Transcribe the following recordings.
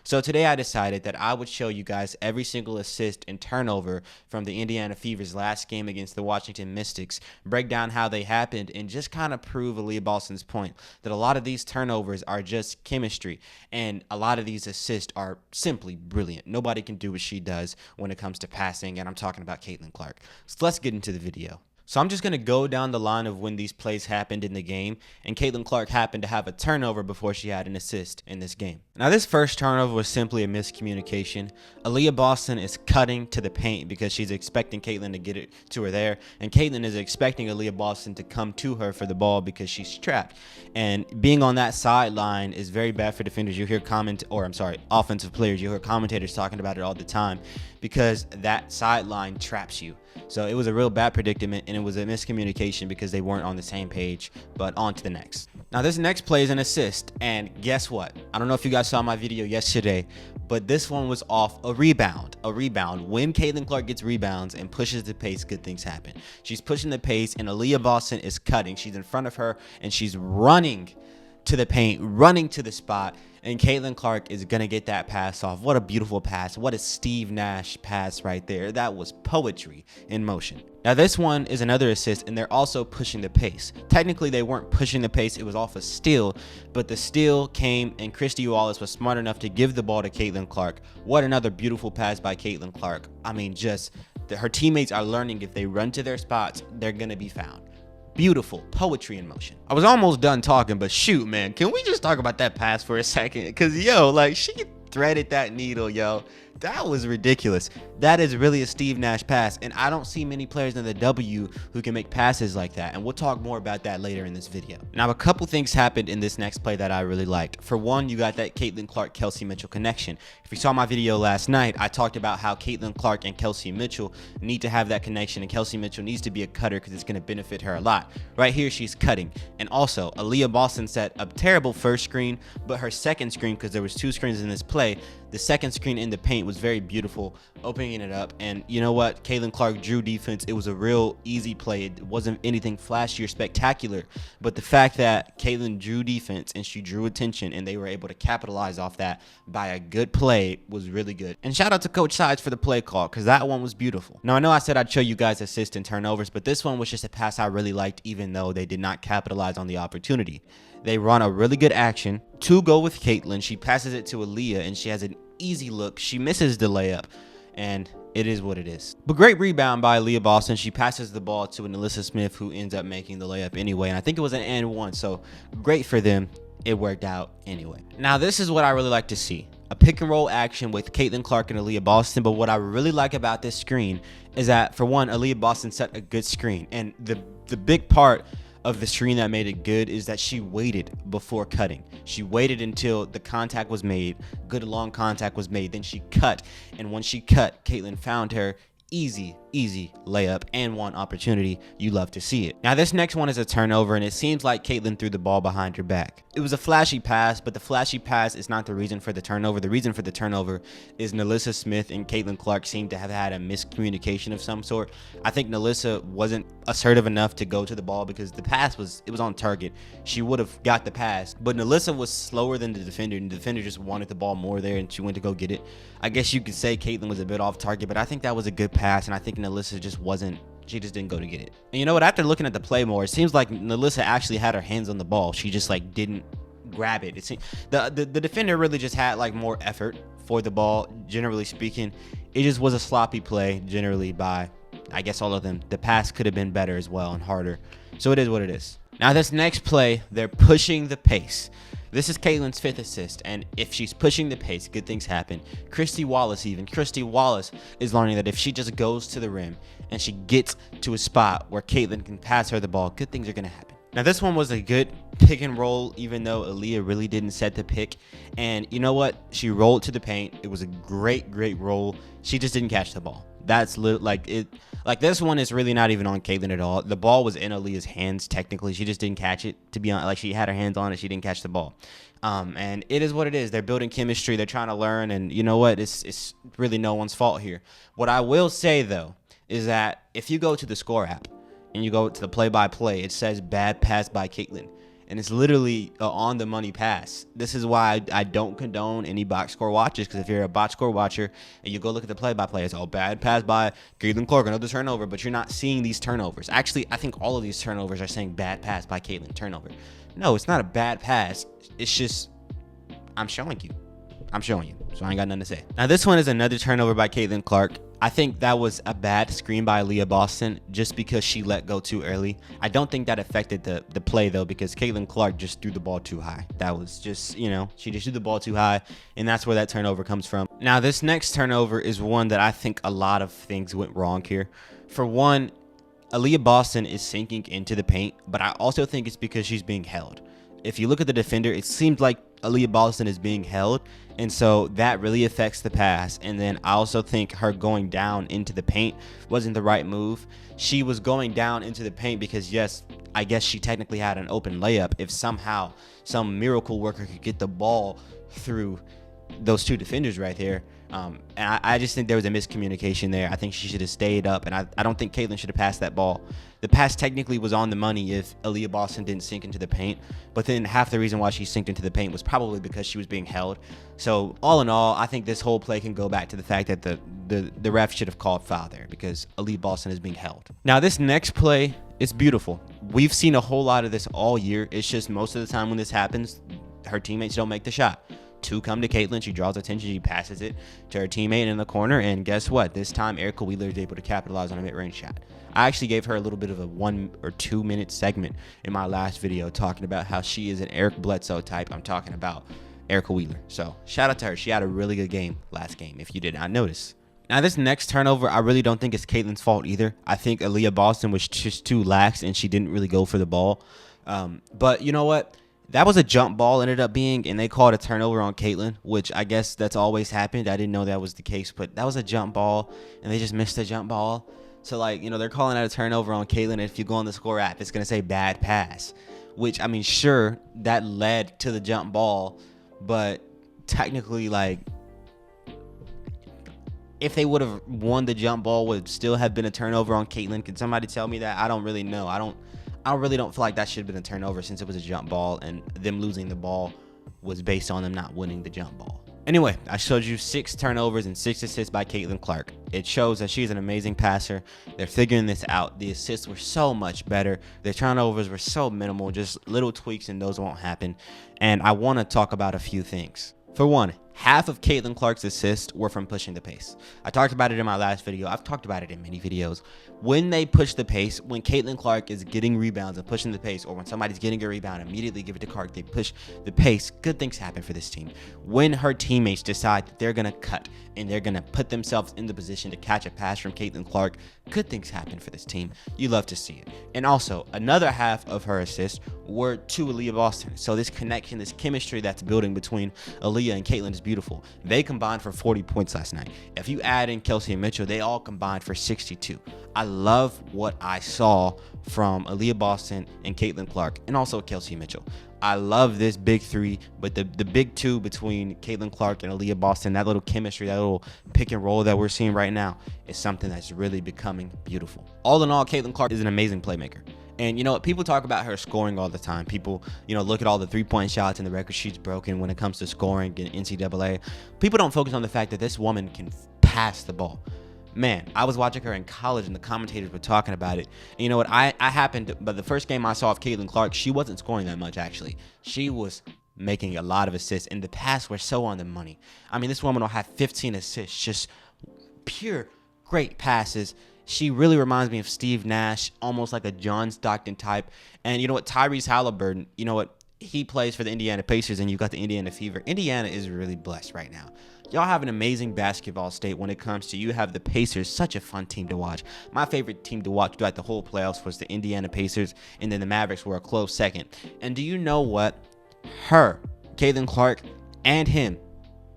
So today I decided that I would show you guys every single assist and turnover from the Indiana Fever's last game against the Washington Mystics, break down how they happened, and just kind of prove Aliyah Boston's point that a lot of these turnovers are just chemistry, and a lot of these assists are simply brilliant. Nobody can do what she does when it comes to passing, and I'm talking about Caitlin Clark. So let's get into the video. So I'm just going to go down the line of when these plays happened in the game, and Caitlin Clark happened to have a turnover before she had an assist in this game. Now this first turnover was simply a miscommunication. Aliyah Boston is cutting to the paint because she's expecting Caitlin to get it to her there, and Caitlin is expecting Aliyah Boston to come to her for the ball because she's trapped. And being on that sideline is very bad for defenders. You hear offensive players, you hear commentators talking about it all the time because that sideline traps you. So it was a real bad predicament, and it was a miscommunication because they weren't on the same page. But on to the next. Now this next play is an assist, and guess what? I don't know if you guys saw my video yesterday, but this one was off a rebound. A rebound. When Caitlin Clark gets rebounds and pushes the pace, good things happen. She's pushing the pace, and Aliyah Boston is cutting. She's in front of her, and she's running to the paint, running to the spot, and Caitlin Clark is going to get that pass off. What a beautiful pass. What a Steve Nash pass right there. That was poetry in motion. Now this one is another assist, and they're also pushing the pace. Technically, they weren't pushing the pace. It was off a steal, but the steal came, and Christy Wallace was smart enough to give the ball to Caitlin Clark. What another beautiful pass by Caitlin Clark. I mean, just her teammates are learning if they run to their spots, they're going to be found. Beautiful poetry in motion. I was almost done talking, but shoot, man, can we just talk about that pass for a second? Because she threaded that needle, that was ridiculous. That is really a Steve Nash pass, and I don't see many players in the W who can make passes like that, and we'll talk more about that later in this video. Now, a couple things happened in this next play that I really liked. For one, you got that Caitlin Clark Kelsey Mitchell connection. If you saw my video last night, I talked about how Caitlin Clark and Kelsey Mitchell need to have that connection, and Kelsey Mitchell needs to be a cutter because it's going to benefit her a lot. Right here, she's cutting, and also Aliyah Boston set a terrible first screen, but her second screen, because there was two screens in this play, the second screen in the paint was very beautiful, opening it up. And you know what? Caitlin Clark drew defense. It was a real easy play. It wasn't anything flashy or spectacular, but the fact that Caitlin drew defense and she drew attention and they were able to capitalize off that by a good play was really good. And shout out to Coach Sides for the play call, because that one was beautiful. Now, I know I said I'd show you guys assists and turnovers, but this one was just a pass I really liked, even though they did not capitalize on the opportunity. They run a really good action to go with Caitlin. She passes it to Aliyah, and she has an easy look. She misses the layup, and it is what it is. But great rebound by Aliyah Boston. She passes the ball to Alyssa Smith, who ends up making the layup anyway, and I think it was an and one, so great for them. It worked out anyway. Now, this is what I really like to see. A pick and roll action with Caitlin Clark and Aliyah Boston, but what I really like about this screen is that, for one, Aliyah Boston set a good screen, and the big part of the screen that made it good is that she waited before cutting. She waited until the contact was made, good long contact was made, then she cut, and when she cut, Caitlin found her. Easy layup and one opportunity. You love to see it. Now this next one is a turnover, and it seems like Caitlin threw the ball behind her back. It was a flashy pass, but the flashy pass is not the reason for the turnover. The reason for the turnover is Alyssa Smith and Caitlin Clark seem to have had a miscommunication of some sort. I think Alyssa wasn't assertive enough to go to the ball because the pass was on target. She would have got the pass, but Alyssa was slower than the defender, and the defender just wanted the ball more there, and she went to go get it. I guess you could say Caitlin was a bit off target, but I think that was a good pass, and I think Alyssa she just didn't go to get it. And you know what? After looking at the play more, it seems like Alyssa actually had her hands on the ball. She just didn't grab it. It seemed the defender really just had more effort for the ball. Generally speaking, it just was a sloppy play generally by, I guess, all of them. The pass could have been better as well and harder. So it is what it is. Now this next play, they're pushing the pace. This is Caitlin's fifth assist, and if she's pushing the pace, good things happen. Christy Wallace is learning that if she just goes to the rim and she gets to a spot where Caitlin can pass her the ball, good things are going to happen. Now this one was a good pick and roll, even though Aliyah really didn't set the pick. And you know what? She rolled to the paint. It was a great roll. She just didn't catch the ball. That's this one is really not even on Caitlin at all. The ball was in Aliyah's hands technically. She just didn't catch it. To be honest, she had her hands on it. She didn't catch the ball. And it is what it is. They're building chemistry. They're trying to learn. And you know what? It's really no one's fault here. What I will say, though, is that if you go to the score app and you go to the play-by-play, it says bad pass by Caitlin. and it's literally on the money pass. This is why I don't condone any box score watches, because if you're a box score watcher and you go look at the play-by-play, it's all bad pass by Caitlin Clark, another turnover, but you're not seeing these turnovers. Actually, I think all of these turnovers are saying bad pass by Caitlin, turnover. No, it's not a bad pass. It's just, I'm showing you, so I ain't got nothing to say. Now this one is another turnover by Caitlin Clark. I think that was a bad screen by Aliyah Boston just because she let go too early. I don't think that affected the play though, because Caitlin Clark just threw the ball too high. That was just, she just threw the ball too high, and that's where that turnover comes from. Now this next turnover is one that I think a lot of things went wrong here. For one, Aliyah Boston is sinking into the paint, but I also think it's because she's being held. If you look at the defender, it seems like Aliyah Boston is being held, and so that really affects the pass. And then I also think her going down into the paint wasn't the right move. She was going down into the paint because, yes, I guess she technically had an open layup if somehow some miracle worker could get the ball through those two defenders right there. And I just think there was a miscommunication there. I think she should have stayed up, and I don't think Caitlin should have passed that ball. The pass technically was on the money if Aliyah Boston didn't sink into the paint, but then half the reason why she sinked into the paint was probably because she was being held. So all in all, I think this whole play can go back to the fact that the ref should have called foul there because Aliyah Boston is being held. Now this next play is beautiful. We've seen a whole lot of this all year. It's just most of the time when this happens, her teammates don't make the shot. Two come to Caitlin, she draws attention, she passes it to her teammate in the corner, and guess what? This time Erica Wheeler is able to capitalize on a mid-range shot. I actually gave her a little bit of a 1 or 2 minute segment in my last video talking about how she is an Eric Bledsoe type. I'm talking about Erica Wheeler. So shout out to her. She had a really good game last game, if you did not notice. Now this next turnover, I really don't think it's Caitlin's fault either. I think Aliyah Boston was just too lax and she didn't really go for the ball. But you know what? That was a jump ball, ended up being, and they called a turnover on Caitlin, which I guess that's always happened. I didn't know that was the case, but that was a jump ball, and they just missed the jump ball. So, like, they're calling out a turnover on Caitlin, and if you go on the score app, it's going to say bad pass, which, I mean, sure, that led to the jump ball, but technically, like, if they would have won the jump ball, would it still have been a turnover on Caitlin? Can somebody tell me that? I don't really know. I really don't feel like that should have been a turnover since it was a jump ball, and them losing the ball was based on them not winning the jump ball. Anyway, I showed you 6 turnovers and 6 assists by Caitlin Clark. It shows that she's an amazing passer. They're figuring this out. The assists were so much better. The turnovers were so minimal, just little tweaks and those won't happen. And I want to talk about a few things. For one, half of Caitlin Clark's assists were from pushing the pace. I talked about it in my last video. I've talked about it in many videos. When they push the pace, when Caitlin Clark is getting rebounds and pushing the pace, or when somebody's getting a rebound, immediately give it to Clark, they push the pace, good things happen for this team. When her teammates decide that they're going to cut and they're going to put themselves in the position to catch a pass from Caitlin Clark, good things happen for this team. You love to see it. And also, another half of her assists were to Aliyah Boston. So this connection, this chemistry that's building between Aliyah and Caitlin is beautiful. They combined for 40 points last night. If you add in Kelsey and Mitchell, they all combined for 62. I love what I saw from Aliyah Boston and Caitlin Clark, and also Kelsey Mitchell. I love this big three, but the big two between Caitlin Clark and Aliyah Boston, that little chemistry, that little pick and roll that we're seeing right now is something that's really becoming beautiful. All in all, Caitlin Clark is an amazing playmaker. And you know what? People talk about her scoring all the time. People, look at all the three-point shots and the record she's broken when it comes to scoring in NCAA. People don't focus on the fact that this woman can pass the ball. Man, I was watching her in college and the commentators were talking about it. And you know what? But the first game I saw of Caitlin Clark, she wasn't scoring that much, actually. She was making a lot of assists, and the passes were so on the money. I mean, this woman will have 15 assists, just pure great passes. She really reminds me of Steve Nash, almost like a John Stockton type. And you know what? Tyrese Halliburton, you know what? He plays for the Indiana Pacers, and you've got the Indiana Fever. Indiana is really blessed right now. Y'all have an amazing basketball state when it comes to you have the Pacers, such a fun team to watch. My favorite team to watch throughout the whole playoffs was the Indiana Pacers, and then the Mavericks were a close second. And do you know what? Her, Caitlin Clark, and him,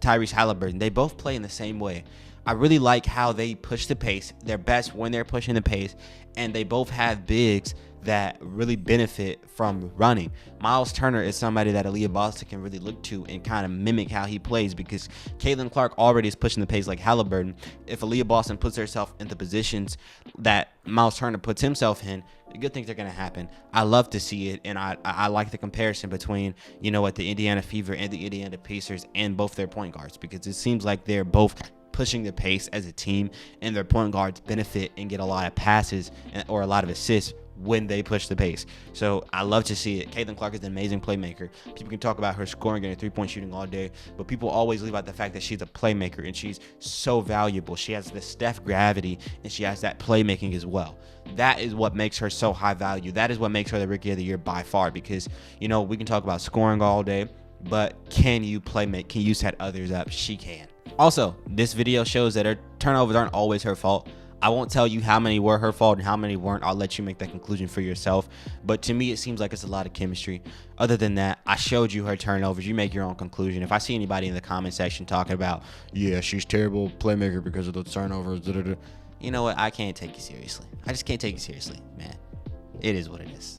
Tyrese Halliburton, they both play in the same way. I really like how they push the pace. They're best when they're pushing the pace, and they both have bigs that really benefit from running. Miles Turner is somebody that Aliyah Boston can really look to and kind of mimic how he plays, because Caitlin Clark already is pushing the pace like Halliburton. If Aliyah Boston puts herself in the positions that Miles Turner puts himself in, good things are going to happen. I love to see it, and I like the comparison between, the Indiana Fever and the Indiana Pacers and both their point guards, because it seems like they're both pushing the pace as a team, and their point guards benefit and get a lot of passes or a lot of assists when they push the pace. So I love to see it. Caitlin Clark is an amazing playmaker. People can talk about her scoring and her three-point shooting all day, but people always leave out the fact that she's a playmaker, and she's so valuable. She has the Steph gravity, and she has that playmaking as well. That is what makes her so high value. That is what makes her the Rookie of the Year by far, because, we can talk about scoring all day, but can you playmake? Can you set others up? She can. Also, this video shows that her turnovers aren't always her fault. I won't tell you how many were her fault and how many weren't. I'll let you make that conclusion for yourself. But to me, it seems like it's a lot of chemistry. Other than that, I showed you her turnovers. You make your own conclusion. If I see anybody in the comment section talking about, yeah, she's terrible playmaker because of the turnovers, you know what? I can't take you seriously. I just can't take you seriously, man. It is what it is.